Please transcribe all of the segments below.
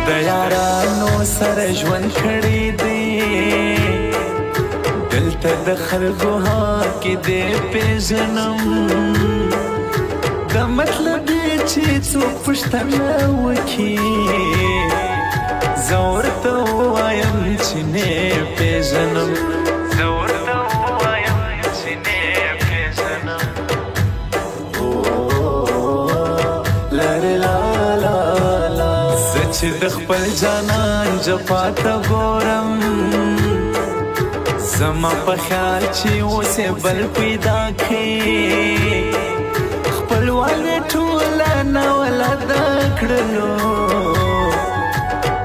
د یارانو سره ژوند کړی دی دلته د خلکو حق دې پیژنم د مطلب یې چې څوک پوښتنه وکړي زه ورته ووایم چې نه پیژنم چې د خپل جانان جفا ته ګورم زما په خیال چې اوس یې بل پیدا کړي خپلوان یې ټوله ناولده کړلو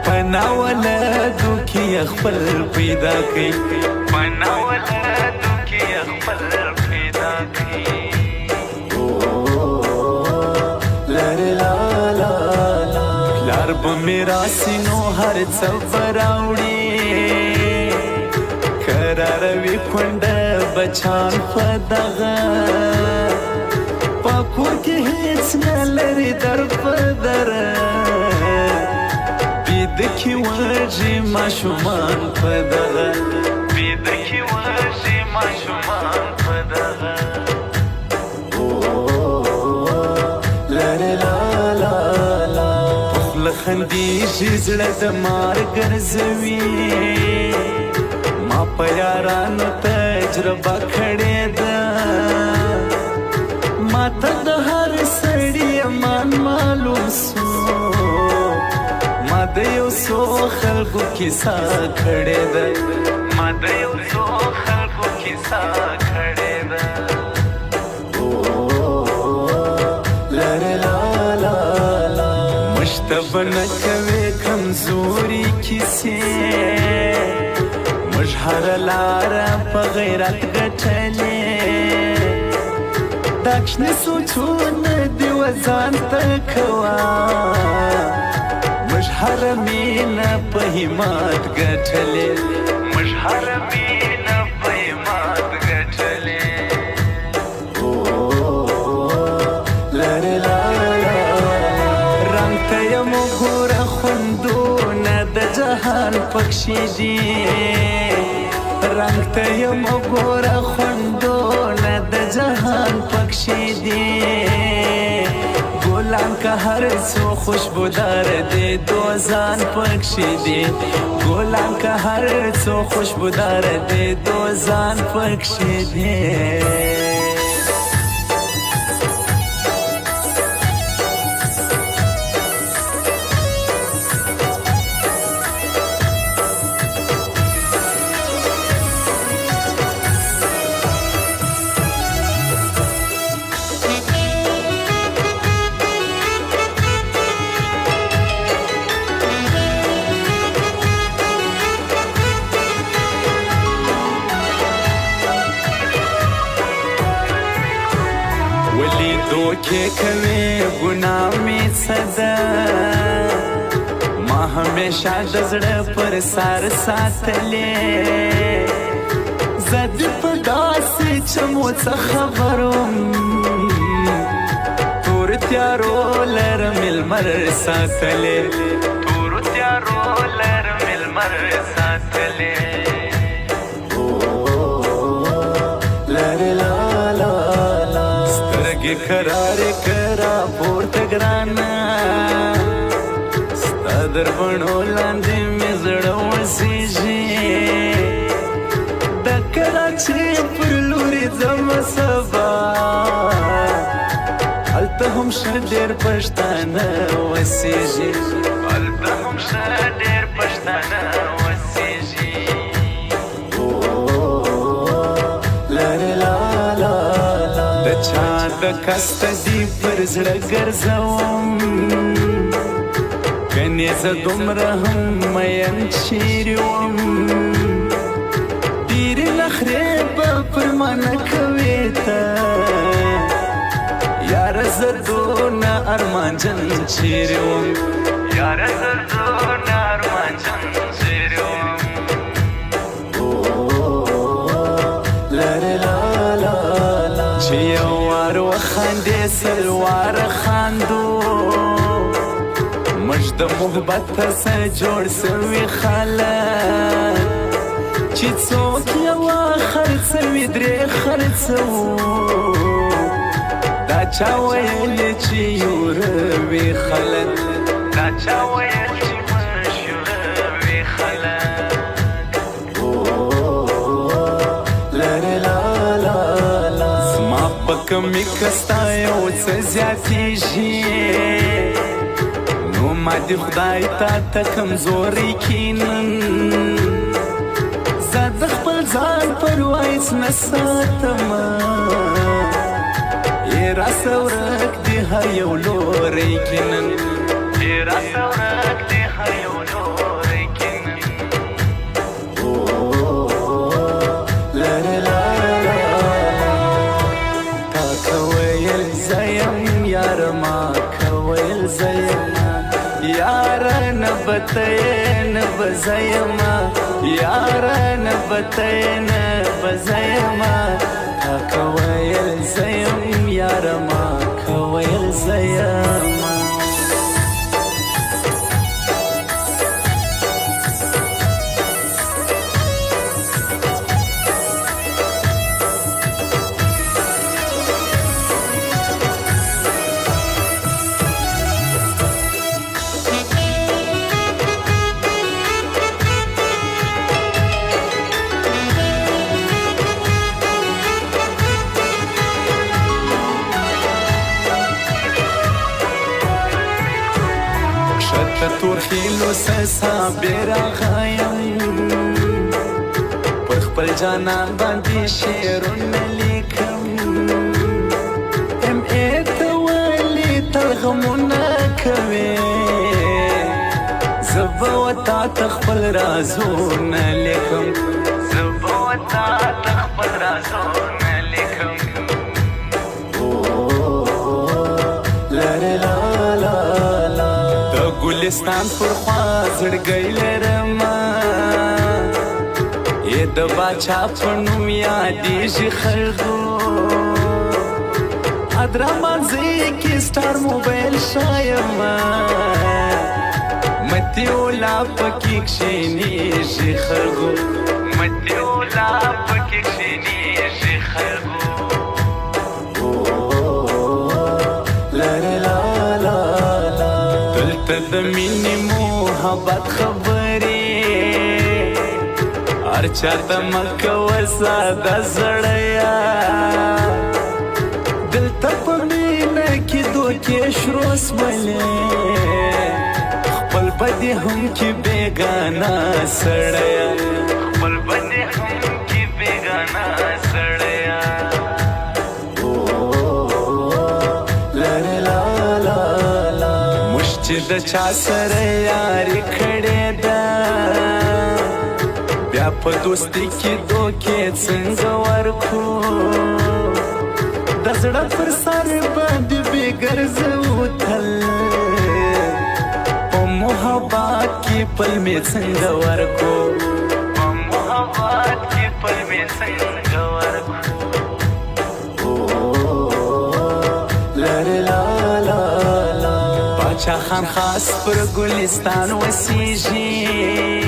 په ناولدو کې یې خپل پیدا کړي په ناولدو کې یې خپل پیدا کړي به میراثي نو هر څه به راوړي قراروي کونډه بچان په دغه په کور کې هېڅ نه لري در په دره بیده کې وژي ماشومان په دغه بیده کې وژي ماشومان په دغه خندیږي زړه د مار ګرځوي ما په یارانو تجربه کړې ده ما ته د هر سړي امان معلوم سو ما د یو څو خلکو کیسه کړې ده ما د یو څو خلکو کیسه کړې ده تب نه کوي کمزوري کیسې موږ هره لاره په غیرت ګټلې دا شنه سوچونه دې وځان ته کوه موږ هره مینه په همت ګټلې موږ هره مینه په همت ګټلې ګوره خوندونه د جهان پکښې دي رنګ ته یم ګوره خوندونه د جهان پکښې دي ګلان که هر څو خوشبودار دي دوزان پکښې دي ګلان که هر څو خوشبودار دي دوزان پکښې دي دوکې کوي ګناه مې څه ده ما همیشه د زړه پر سر ساتلې زه دې په داسې چمو څه خبر وم تور تیارو لرم لمر ساتلې تور تیارو لرم لمر ساتلې قرار کرا پورته ګرانه ستا در بڼو لاندې مې زړه وسېږي د کراچۍ پر لورې ځمه سبا هلته هم ښه ډېر پښتانه وسېږي هلته هم ښه ډېر پښتانه وسېږي چا د کسته دی پر زړه ګرځوم کنې زه دومره هم مین چیرې وم ډېرې نخرې به پر ما نه کوې ته یاره زه دونه ارمانجن چیرې وم یاره زه دونه ارمانجن چیرې وم چې یو وار وخاندې سلوار خاندو موږ د محبت څخه جوړ سوي خلک چې څوک یوه خرڅوي درې خرڅوو دا چا ویل چې یوروي خلک دا چا ویل چې مشهوروي خلک زما په کمې کستا یو څه زیاتېږي نو ما دې خدای تا ته کمزوري کینن زه د خپل ځان پروا هېڅ نه ساتمه راسه ورک دی هر یو لوری کینن راسه ورک دی هر یو لوری کینن تا کویل زیم یار ما کویل زیم یار نبتین بزیما یار نبتین بزیما تا کویل زیم یار ما کویل زیما تور خیلو صابر غایم پر خپل جانان باندې شعرونه لیکم ای ته ولې تل غمونه کوې زه به ورته ته خپل رازونه لیکم زه به ورته ته خپل رازونه لیکم ګلستان پر خوا زړګی لرمه ای د باچا په نوم یادېږي خلکو ادرامانځی کې سټار موبایل ښایمه متیولا پکې کښېنېږي خلکو متیولا پکې کښېنېږي خلکو د مینې محبت خبرې هر چاته مه کوه ساده زړیه دلته په مینه کې دوکې شروسملې خپل به دې هم کې بېګانه سړیه خپل به دې هم کې بېګانه سړیه چې د چا سره یاري کړې ده بیا په دوستي کې دوکې څنګه ورکو د زړه پر سر باندې بې ګرځو تل په محبت کې پل مې څنګه ورکو په محبت کې پل مې څنګه ورکو باچا خان خاص پر ګلستان وسیږي